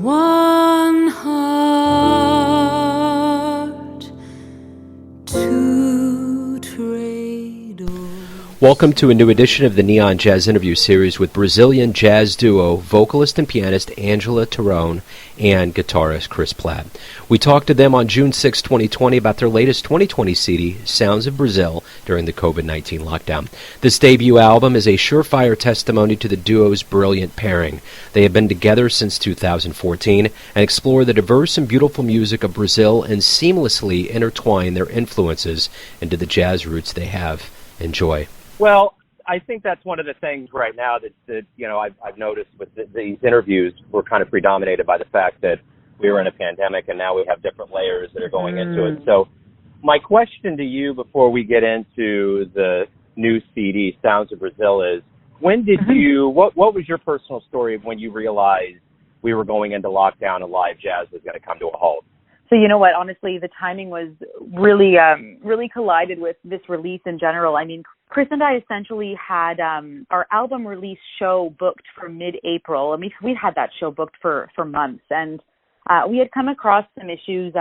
One heart, two trade. Welcome to a new edition of the Neon Jazz interview series with Brazilian jazz duo, vocalist and pianist Angela Turone and guitarist Chris Plat. We talked to them on June 6, 2020 about their latest 2020 CD, Sounds of Brazil, during the COVID-19 lockdown. This debut album is a surefire testimony to the duo's brilliant pairing. They have been together since 2014 and explore the diverse and beautiful music of Brazil and seamlessly intertwine their influences into the jazz roots they have. Enjoy. Well, I think that's one of the things right now that I've noticed with these interviews. We're kind of predominated by the fact that we were in a pandemic and now we have different layers that are going into it. So my question to you before we get into the new CD, Sounds of Brazil, is when did what was your personal story of when you realized we were going into lockdown and live jazz was going to come to a halt? So you know what, honestly, the timing was really collided with this release in general. I mean, Chris and I essentially had our album release show booked for mid-April. I mean, we had that show booked for months, and we had come across some issues.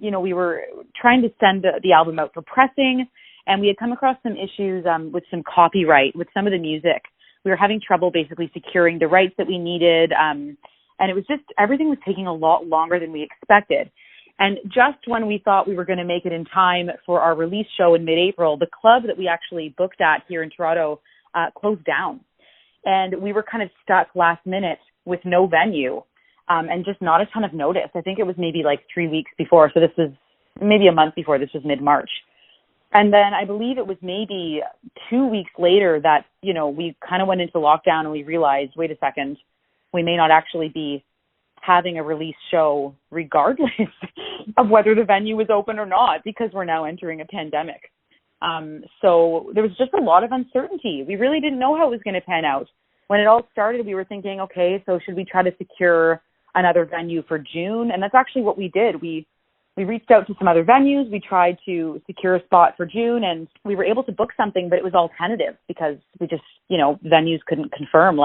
We were trying to send the album out for pressing, and we had come across some issues with some copyright with some of the music. We were having trouble basically securing the rights that we needed, and it was just everything was taking a lot longer than we expected. And just when we thought we were going to make it in time for our release show in mid-April, the club that we actually booked at here in Toronto closed down. And we were kind of stuck last minute with no venue and just not a ton of notice. I think it was maybe like 3 weeks before. So this was maybe a month before. This was mid-March. And then I believe it was maybe 2 weeks later that, we kind of went into lockdown and we realized, wait a second, we may not actually be having a release show regardless of whether the venue was open or not, because we're now entering a pandemic. So there was just a lot of uncertainty. We really didn't know how it was going to pan out. When it all started, we were thinking, okay, so should we try to secure another venue for June? And that's actually what we did. We reached out to some other venues. We tried to secure a spot for June, and we were able to book something, but it was all tentative because we just, venues couldn't confirm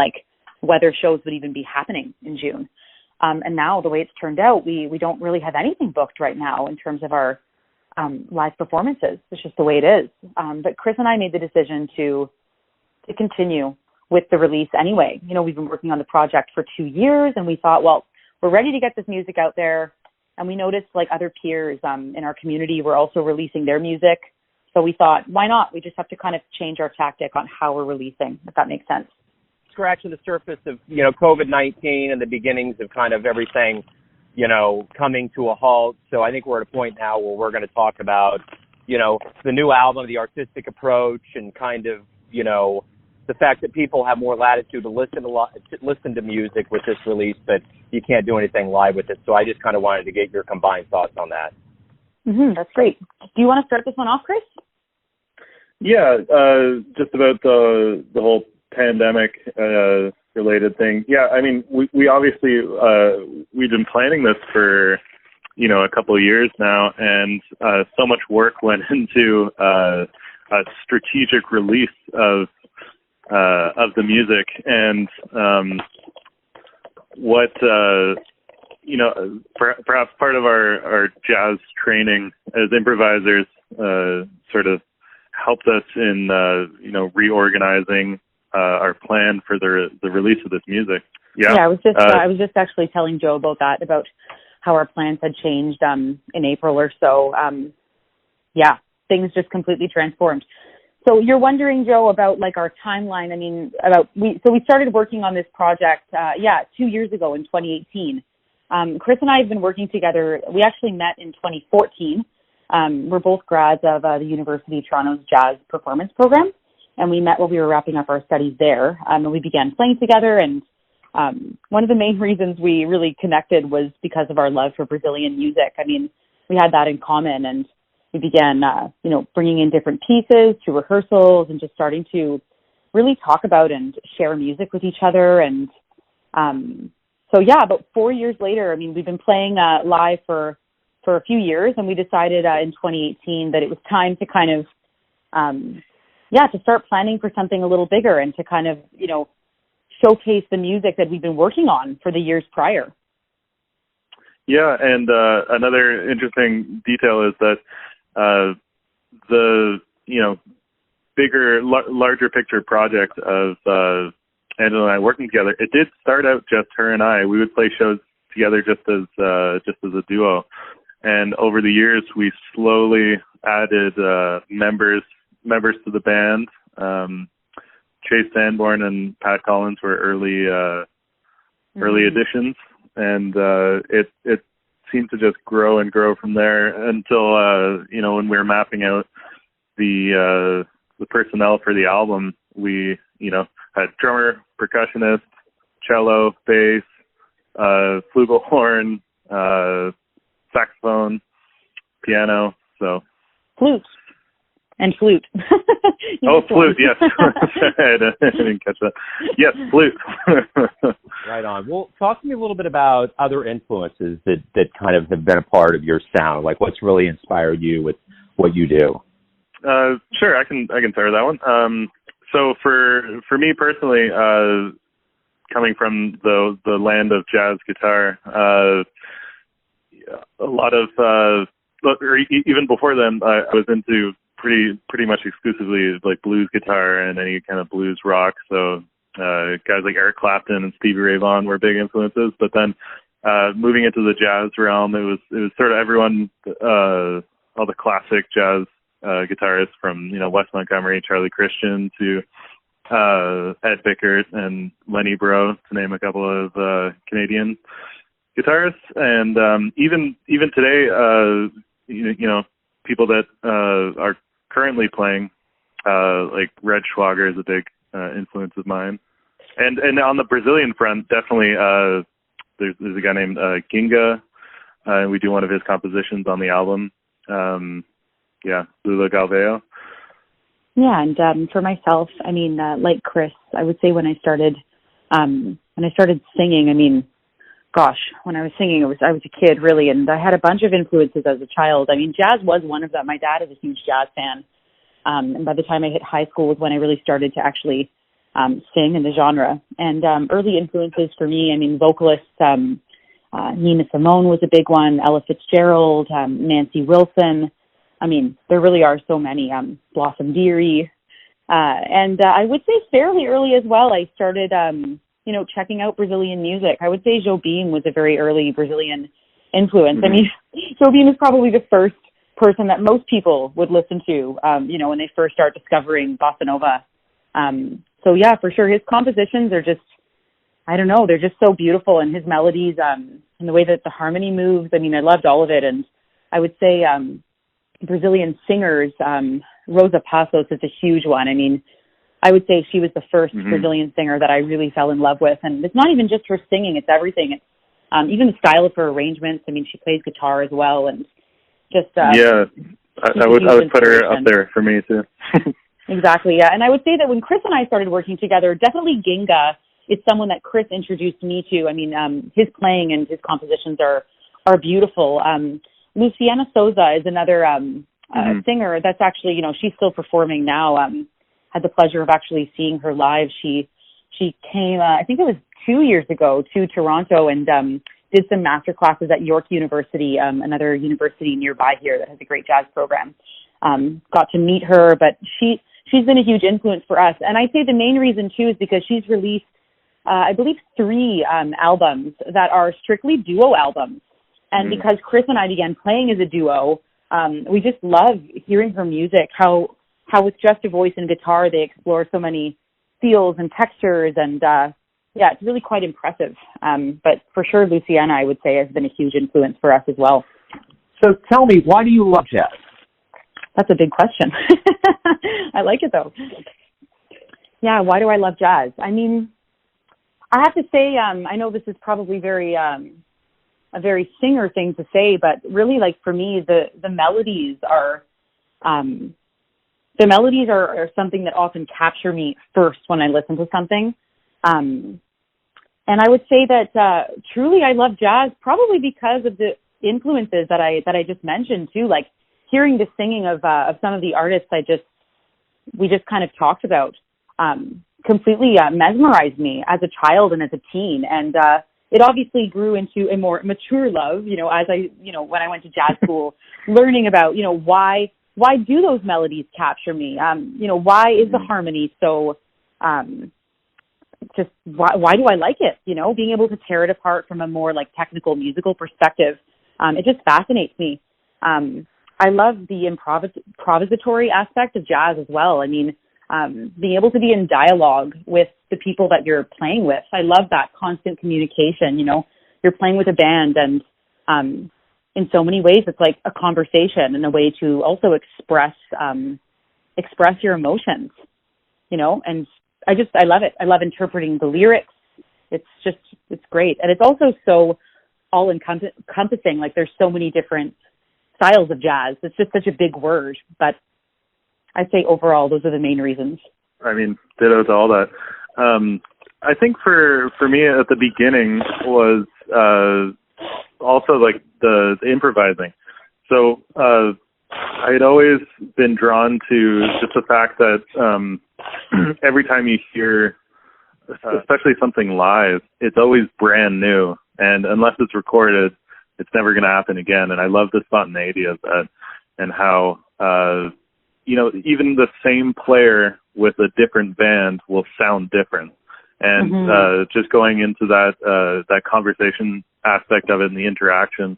whether shows would even be happening in June. And now the way it's turned out, we don't really have anything booked right now in terms of our live performances. It's just the way it is. But Chris and I made the decision to continue with the release anyway. We've been working on the project for 2 years, and we thought, well, we're ready to get this music out there. And we noticed other peers in our community were also releasing their music. So we thought, why not? We just have to kind of change our tactic on how we're releasing, if that makes sense. Scratching the surface of, COVID-19 and the beginnings of kind of everything, coming to a halt. So I think we're at a point now where we're going to talk about, the new album, the artistic approach, and kind of, the fact that people have more latitude to listen to music with this release, but you can't do anything live with it. So I just kind of wanted to get your combined thoughts on that. That's great. Do you want to start this one off, Chris? Yeah, just about the whole pandemic related thing. Yeah, I mean, we obviously we've been planning this for a couple of years now, and so much work went into a strategic release of the music, and perhaps part of our jazz training as improvisers sort of helped us in reorganizing our plan for the release of this music. Yeah, I was just actually telling Joe about that, about how our plans had changed in April or so. Things just completely transformed. So you're wondering, Joe, about our timeline. I mean, we started working on this project 2 years ago in 2018. Chris and I have been working together. We actually met in 2014. We're both grads of the University of Toronto's Jazz Performance Program. And we met while we were wrapping up our studies there, and we began playing together. And one of the main reasons we really connected was because of our love for Brazilian music. I mean, we had that in common, and we began, bringing in different pieces to rehearsals and just starting to really talk about and share music with each other. And about 4 years later, I mean, we've been playing live for a few years, and we decided in 2018 that it was time to kind of to start planning for something a little bigger and to kind of, showcase the music that we've been working on for the years prior. Yeah, and another interesting detail is that the larger picture project of Angela and I working together, it did start out just her and I. We would play shows together just as a duo, and over the years we slowly added members to the band. Chase Sanborn and Pat Collins were early additions, and it seemed to just grow and grow from there until when we were mapping out the personnel for the album, we had drummer, percussionist, cello, bass, flugelhorn, saxophone, piano, so flute. Oh, flute, yes. I didn't catch that. Yes, flute. Right on. Well, talk to me a little bit about other influences that kind of have been a part of your sound. Like, what's really inspired you with what you do? Sure, I can start with that one. So for me personally, coming from the land of jazz guitar, a lot of or even before then, I was into pretty much exclusively like blues guitar and any kind of blues rock. So guys like Eric Clapton and Stevie Ray Vaughan were big influences. But then moving into the jazz realm, it was sort of everyone, all the classic jazz guitarists from Wes Montgomery, Charlie Christian to Ed Bickert and Lenny Breau, to name a couple of Canadian guitarists. And even today, people that are currently playing, like Red Schwager is a big influence of mine. And on the Brazilian front, definitely there's a guy named Ginga, and we do one of his compositions on the album. Lula Galvão. Yeah, and for myself, I mean, like Chris, I would say when I started singing, I mean, gosh, when I was singing, I was a kid really, and I had a bunch of influences as a child. I mean, jazz was one of them. My dad is a huge jazz fan, and by the time I hit high school was when I really started to actually sing in the genre. And early influences for me, I mean, vocalists, Nina Simone was a big one, Ella Fitzgerald, Nancy Wilson. I mean, there really are so many, Blossom Dearie. And I would say fairly early as well, I started, checking out Brazilian music. I would say Jobim was a very early Brazilian influence. Mm-hmm. I mean, Jobim is probably the first person that most people would listen to, when they first start discovering bossa nova. So yeah, for sure. His compositions are just, I don't know, they're just so beautiful, and his melodies, and the way that the harmony moves. I mean, I loved all of it. And I would say, Brazilian singers, Rosa Passos is a huge one. I mean, I would say she was the first Brazilian singer that I really fell in love with. And it's not even just her singing, it's everything. It's even the style of her arrangements. I mean, she plays guitar as well, and just I would put her up there for me too. Exactly, yeah. And I would say that when Chris and I started working together, definitely Ginga is someone that Chris introduced me to. I mean, his playing and his compositions are beautiful. Luciana Souza is another singer that's actually, she's still performing now. Had the pleasure of actually seeing her live. She came, I think it was 2 years ago, to Toronto and did some master classes at York University, another university nearby here that has a great jazz program. Got to meet her, but she's been a huge influence for us. And I'd say the main reason, too, is because she's released, I believe, 3 albums that are strictly duo albums. And because Chris and I began playing as a duo, we just love hearing her music, how with just a voice and guitar, they explore so many feels and textures. And, it's really quite impressive. But for sure, Luciana, I would say, has been a huge influence for us as well. So tell me, why do you love jazz? That's a big question. I like it, though. Yeah, why do I love jazz? I mean, I have to say, I know this is probably a very singer thing to say, but really, like, for me, the melodies are something that often capture me first when I listen to something. And I would say that truly I love jazz probably because of the influences that I just mentioned too, like hearing the singing of some of the artists we just kind of talked about completely mesmerized me as a child and as a teen. And it obviously grew into a more mature love, you know, as I, you know, when I went to jazz school, learning about, you know, why do those melodies capture me? You know, why is the harmony so, just why do I like it? You know, being able to tear it apart from a more like technical musical perspective, it just fascinates me. I love the improvisatory aspect of jazz as well. I mean, being able to be in dialogue with the people that you're playing with. I love that constant communication. You know, you're playing with a band, and in so many ways, it's like a conversation and a way to also express your emotions. You know, and I love it. I love interpreting the lyrics. It's great, and it's also so all encompassing. Like there's so many different styles of jazz. It's just such a big word, but I'd say overall, those are the main reasons. I mean, ditto to all that. I think for me at the beginning was also like the improvising. So I had always been drawn to just the fact that every time you hear, especially something live, it's always brand new. And unless it's recorded, it's never going to happen again. And I love the spontaneity of that, and how, you know, even the same player with a different band will sound different. And just going into that conversation aspect of it and the interaction,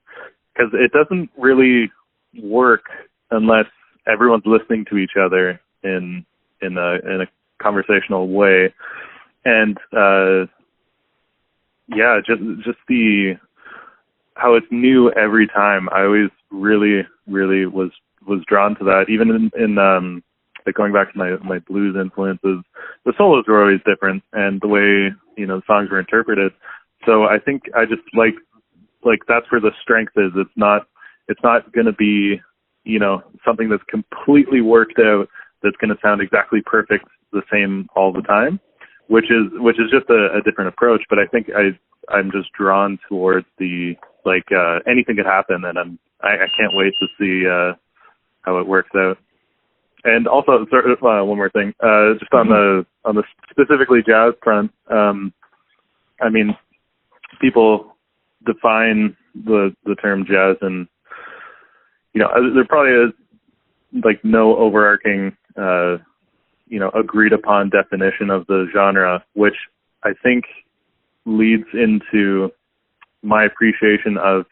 because it doesn't really work unless everyone's listening to each other in a conversational way. And just the how it's new every time. I always really was drawn to that. Even in like going back to my blues influences, the solos were always different, and the way, you know, the songs were interpreted. So I think I just like that's where the strength is. It's not going to be, you know, something that's completely worked out that's going to sound exactly perfect the same all the time, which is just a different approach. But I think I'm just drawn towards the anything could happen, and I can't wait to see how it works out. And also, one more thing, just on the specifically jazz front. I mean, people define the term jazz, and you know, there probably is like no overarching, you know, agreed upon definition of the genre, which I think leads into my appreciation of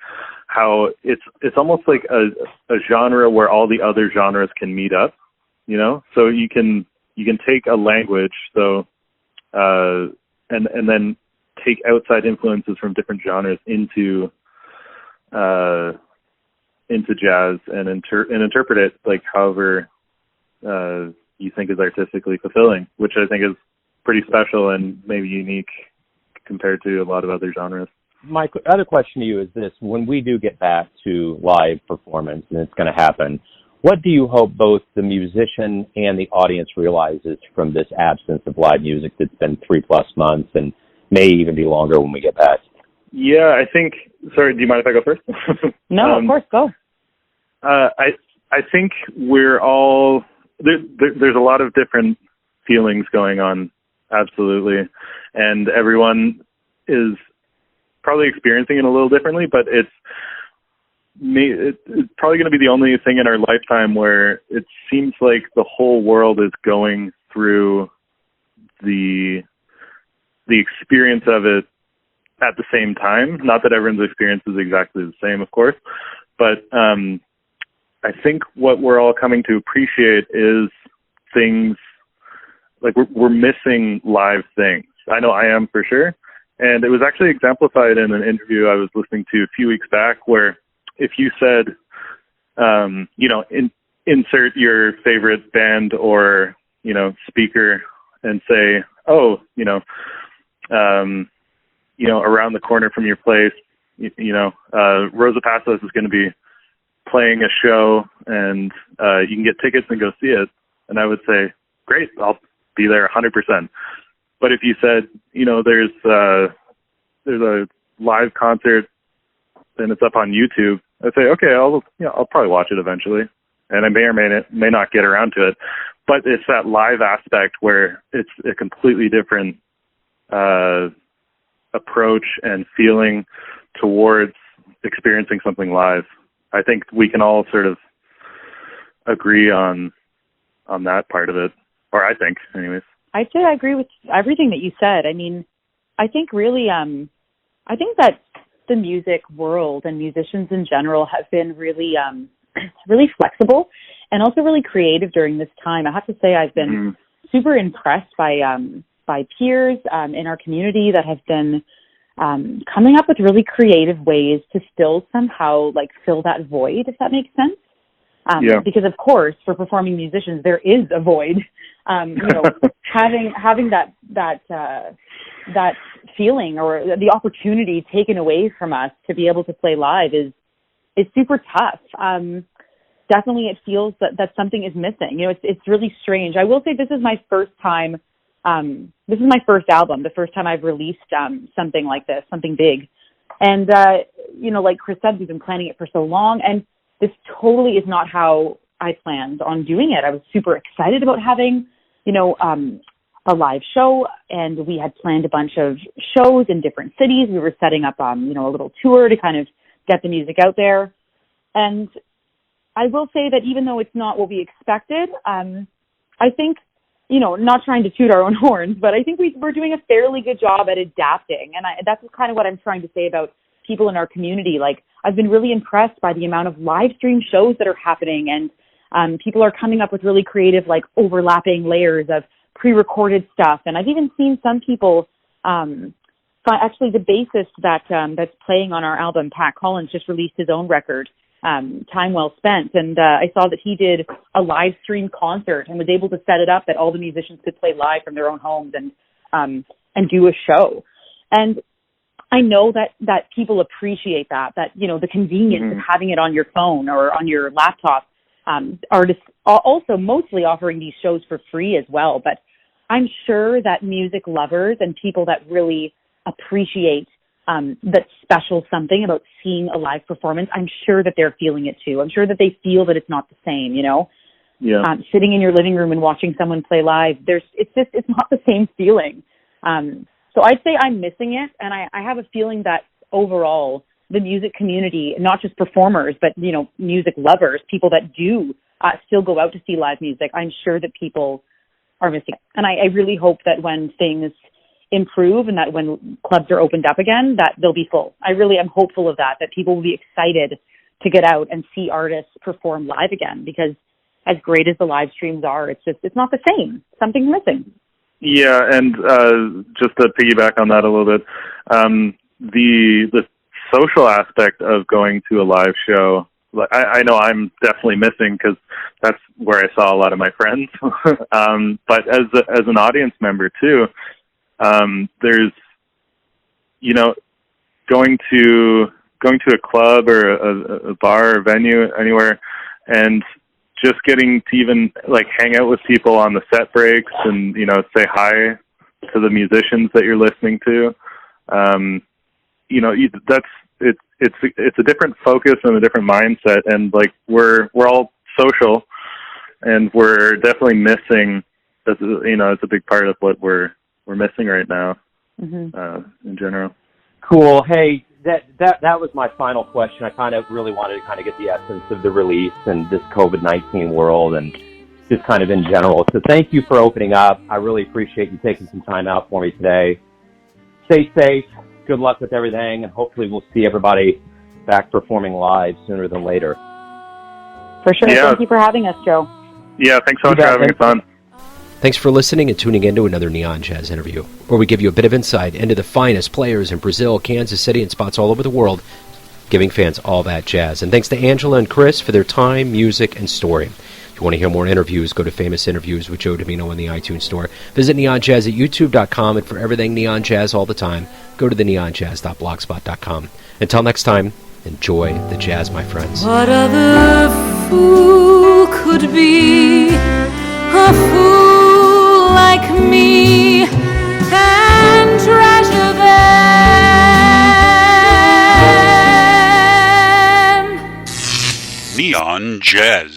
how it's almost like a genre where all the other genres can meet up, you know? So you can take a language, so and then take outside influences from different genres into jazz and interpret it like however you think is artistically fulfilling, which I think is pretty special and maybe unique compared to a lot of other genres. My other question to you is this: when we do get back to live performance, and it's going to happen, what do you hope both the musician and the audience realizes from this absence of live music that's been 3+ months and may even be longer when we get back? Yeah, I think, sorry, do you mind if I go first? No, of course, go. I think we're all, there's a lot of different feelings going on, absolutely. And everyone is probably experiencing it a little differently, but it's probably going to be the only thing in our lifetime where it seems like the whole world is going through the experience of it at the same time. Not that everyone's experience is exactly the same, of course, but I think what we're all coming to appreciate is things like we're missing live things. I know I am for sure. And it was actually exemplified in an interview I was listening to a few weeks back, where if you said, you know, insert your favorite band or, you know, speaker and say, oh, you know, around the corner from your place, you know, Rosa Passos is going to be playing a show and you can get tickets and go see it. And I would say, great, I'll be there 100%. But if you said, you know, there's a live concert and it's up on YouTube, I'd say, okay, I'll probably watch it eventually, and I may or may not get around to it. But it's that live aspect where it's a completely different approach and feeling towards experiencing something live. I think we can all sort of agree on that part of it, or I think, anyways. I'd say I agree with everything that you said. I mean, I think really, I think that the music world and musicians in general have been really, really flexible and also really creative during this time. I have to say I've been super impressed by peers in our community that have been coming up with really creative ways to still somehow like fill that void, if that makes sense. Because of course, for performing musicians, there is a void. Having that feeling or the opportunity taken away from us to be able to play live is super tough. Definitely, it feels that something is missing. It's really strange. I will say this is my first time. This is my first album. The first time I've released something like this, something big. And like Chris said, we've been planning it for so long, and this totally is not how I planned on doing it. I was super excited about having, a live show, and we had planned a bunch of shows in different cities. We were setting up, a little tour to kind of get the music out there. And I will say that even though it's not what we expected, I think, not trying to toot our own horns, but I think we're doing a fairly good job at adapting. And that's kind of what I'm trying to say about people in our community. Like, I've been really impressed by the amount of live stream shows that are happening, and people are coming up with really creative, like, overlapping layers of pre-recorded stuff. And I've even seen some people, actually the bassist that's playing on our album, Pat Collins, just released his own record, Time Well Spent. And I saw that he did a live stream concert and was able to set it up that all the musicians could play live from their own homes and do a show. And I know that people appreciate that the convenience of having it on your phone or on your laptop. Artists are also mostly offering these shows for free as well. But I'm sure that music lovers and people that really appreciate that special something about seeing a live performance, I'm sure that they're feeling it too. I'm sure that they feel that it's not the same, sitting in your living room and watching someone play live, it's not the same feeling. So I'd say I'm missing it, and I have a feeling that overall the music community, not just performers, but, music lovers, people that do still go out to see live music, I'm sure that people are missing it. And I really hope that when things improve and that when clubs are opened up again, that they'll be full. I really am hopeful of that people will be excited to get out and see artists perform live again, because as great as the live streams are, it's not the same. Something's missing. Yeah, and just to piggyback on that a little bit, the social aspect of going to a live show, I know I'm definitely missing because that's where I saw a lot of my friends. But as an audience member too, there's going to a club or a bar or venue anywhere, and just getting to even like hang out with people on the set breaks and say hi to the musicians that you're listening to. It's a different focus and a different mindset, and like we're all social, and we're definitely missing. It's a big part of what we're missing right now, in general. Cool. Hey, that was my final question. I kind of really wanted to get the essence of the release and this COVID-19 world and just kind of in general. So thank you for opening up. I really appreciate you taking some time out for me today. Stay safe. Good luck with everything, and hopefully we'll see everybody back performing live sooner than later. For sure. Yeah. Thank you for having us, Joe. Yeah, thanks so much for having us on. Thanks for listening and tuning in to another Neon Jazz interview, where we give you a bit of insight into the finest players in Brazil, Kansas City, and spots all over the world, giving fans all that jazz. And thanks to Angela and Chris for their time, music, and story. If you want to hear more interviews, go to Famous Interviews with Joe Domino in the iTunes Store. Visit Neon Jazz at youtube.com, and for everything Neon Jazz all the time, go to the neonjazz.blogspot.com. Until next time, enjoy the jazz, my friends. What other fool could be a fool like me and treasure them? Neon Jazz.